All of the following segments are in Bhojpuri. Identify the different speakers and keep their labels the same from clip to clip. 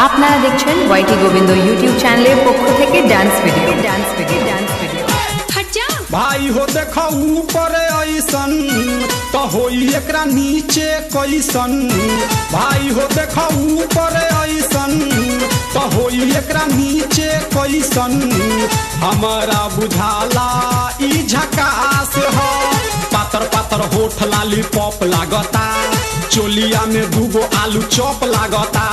Speaker 1: আপনারা দেখছেন ওয়াইটি গোবিন্দ ইউটিউব চ্যানেলের পক্ষ থেকে ডান্স ভিডিও।
Speaker 2: भाई हो देखो ऊपर ऐसन तो होई एकरा नीचे कैसन। भाई हो देखो ऊपर ऐसन तो होई एकरा नीचे कैसन। हमारा बुझाला ई झकास हो। पातर पातर होठ लाली पॉप लागता, चोलिया में दूगो आलू चॉप लागता।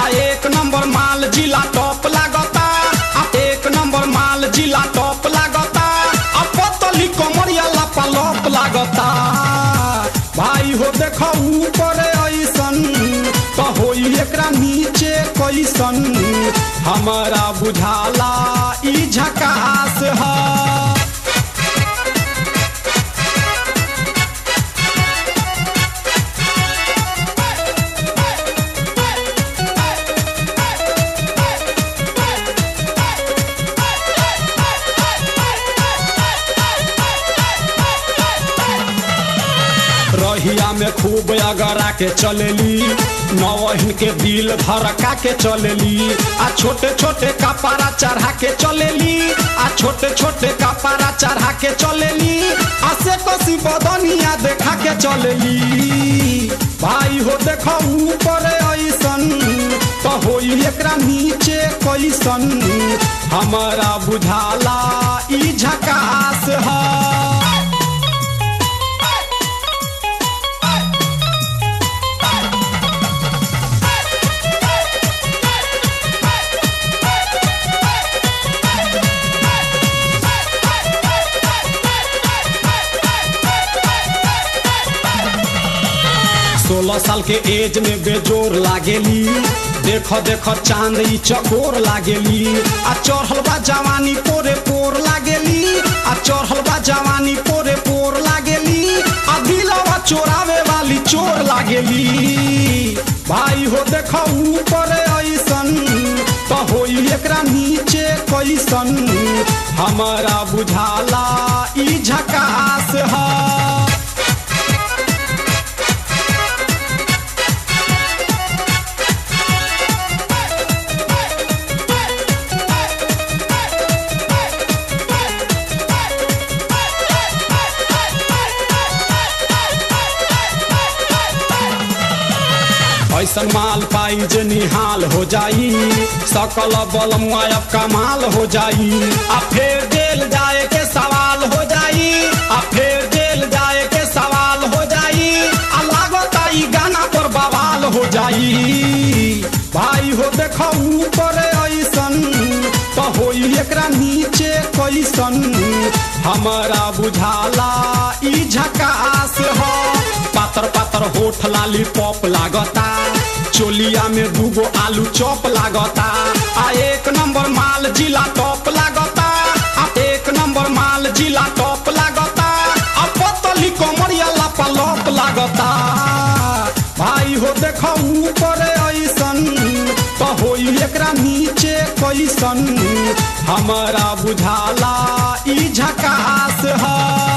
Speaker 2: आ एक नंबर माल जिला टॉप लागता, आ एक नंबर माल जिला टॉप लागता। कमरिया लापालप लागता। भाई हो देखो ऊपर ऐसन तो होई एकरा नीचे कैसन। हमारा बुझाला ई झकास है। रहिया में खूब अगरा के चलेली, नवहिन के दिल धड़का के चलेली। आ छोटे छोटे कपड़ा चढ़ा के चलेली, आ छोटे छोटे कपड़ा चढ़ा के चलेली। आसे कसी बदनिया देखा के चलेली। भाई हो देखो ऊपर ऐसन तो होई एकरा नीचे कैसन। हमारा बुझाला ई झकास है। सोलह साल के एज में बेजोर लागेली। देखो देखो चांद ई चकोर लागेली। आ चढ़ल बा जवानी पोरे पोर लागेली। आ चढ़ल बा जवानी पोरे पोर लागेली। आ दिलवा चोरावे वाली चोर लागेली। भाई हो देखो ऊपर ऐसन तो होई एकरा नीचे कैसन। हमारा बुझाला ई झकास है। ऐसन माल पाई जे निहाल हो जाई, सकल बलम अब कमाल हो जाई। आ फेर जेल जाए के सवाल हो जाई, आ फेर जेल जाए के सवाल हो जाई। आ लागता ई गाना पर बवाल हो जाई। भाई हो देखो ऊपर ऐसन तो होई एकरा नीचे कैसन। हमारा बुझाला ई झकास है। पातर पातर होठ लाली पॉप लागता, चोलिया में दूगो आलू चॉप लागता। आ एक नंबर माल जिला टॉप लागता, आ एक नंबर माल जिला टॉप लागता। आ पतली कमरिया लापालप लागता। भाई हो देखो ऊपर ऐसन तो होई एकरा नीचे कैसन। हमारा बुझाला ई झकास है।